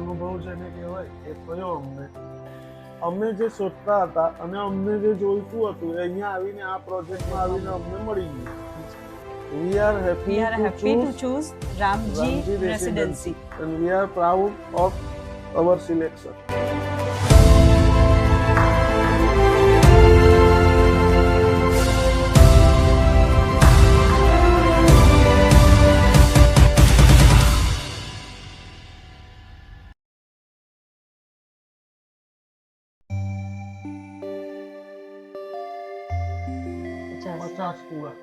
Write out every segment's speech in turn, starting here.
અનુભવ જેને કહેવાય એ થયો અમને. અમે જે શોધતા હતા અને અમને જે જોઈતું હતું એ અહીંયા આવીને આ પ્રોજેક્ટમાં આવીને અમને મળી ગયું. We are happy to choose Ramji Residency. And we are proud of our selection. પચાસ પૂરા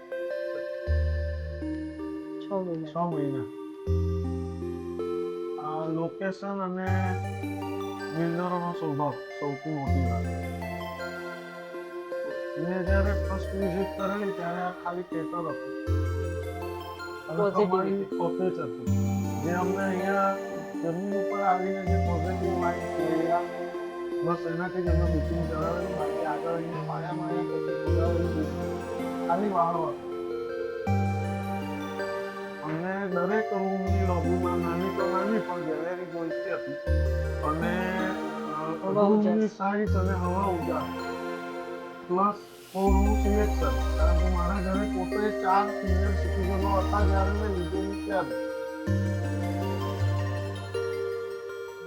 6 મહિના. આ લોકેશન અને બિલ્ડરોનો સ્વભાવ સૌથી મોટી વાત. મેં જ્યારે ફર્સ્ટ વિઝિટ કરેલી ત્યારે આ ખાલી પેપર હતું અને અમારી ઓફિસ હતી જે અમને અહીંયા જમીન ઉપર આવીને જે પોઝિટિવ લાઈટ મળ્યા બસ એનાથી જ અમે બુકિંગ કરાવેલું. બાકી આગળ અહીંયા પાયામાં ખાલી વાળો હતો. અને દરેક રૂમની લોબીમાં નાની તો નાની પણ ગેલેરી જોઈતી હતી અને રૂમની સાઇઝ અને હવા ઉજાસ પ્લસ ફોરનું સિલેક્શન. કારણ કે મારા ઘરે પોતે 4 સિનિયર સિટીઝનો હતા જ્યારે મેં લીધેલી ત્યારે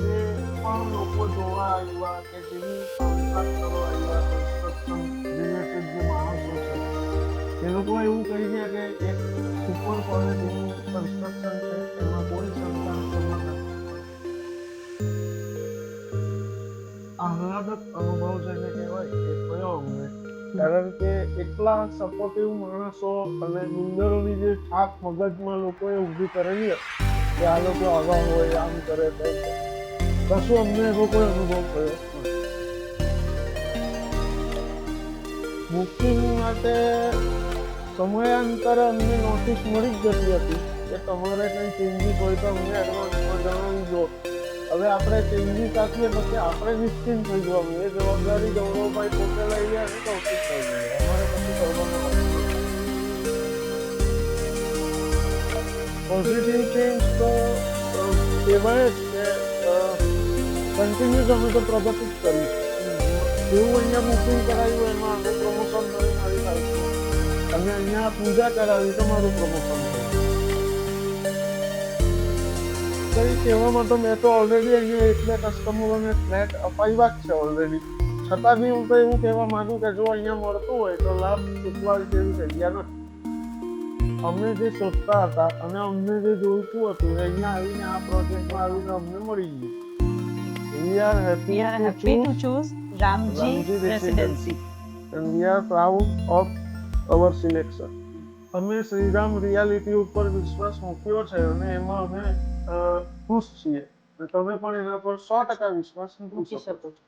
જે પણ લોકો જોવા આવ્યા કે જેની કોન્ટ્રાક્ટ કરવા આવ્યા કન્સ્ટ્રક્શન રિલેટેડ જે માણસો છે એ લોકો એવું કહી ગયા કે એક સુપર ક્વોલિટીનું કન્સ્ટ્રક્શન છે એમાં કોઈ શંકા નથી. આહલાદક અનુભવ જેને કહેવાય એ થયો અમને. કારણ કે એટલા સપોર્ટિવ માણસો અને બિલ્ડરોની જે છાપ મગજમાં લોકોએ ઊભી કરેલી હતી કે આ લોકો આવા હોય આમ કરે તેમ કરે, કશું અમને એવો કોઈ અનુભવ થયો નથી. બુકિંગ માટે સમયાંતરે અમને નોટિસ મળી જ જતી હતી કે તમારે કંઈ ચેન્જીસ હોય તો અમને એડવાન્સમાં જણાવી દો. હવે આપણે ચેન્જીસ આપીએ પછી આપણે નિશ્ચિંત થઈ જવાનું. એ જવાબદારી ગૌરવભાઈ પોતે લઈ લે અને કૌશિક થઈ જાય. અમારે પછી કરવાનું પોઝિટિવ ચેન્જ તો કહેવાય જ કે કન્ટિન્યુઅસ અમે તો પ્રગતિ જ કરી. જેવું અહીંયા બુકિંગ કરાવ્યું એમાં અમે પ્રમોશન કરી મારી થાય અને અહીંયા પૂજા કરાવી તો મારું પ્રમોશન કઈ કહેવામાં તો મેં તો ઓલરેડી અહીંયા એટલે કસ્ટમરોને ફ્લેટ અપાવ્યા જ છે ઓલરેડી. છતાં બી હું તો એવું કહેવા માંગુ કે જો અહીંયા મળતું હોય તો લાભ ચૂકવા જેવી જગ્યા નથી. અમને જે શોધતા હતા અને અમને જે જોઈતું હતું અહીંયા આવીને આ પ્રોજેક્ટમાં આવીને અમને મળી ગયું. We are happy to choose Ramji Residency. And we are proud of our selection. અમે શ્રીરામ રિયાલિટી ઉપર વિશ્વાસ મૂક્યો છે અને એમાં અમે ખુશ છીએ. તમે પણ એના પર 100% વિશ્વાસ મૂકી શકો છો.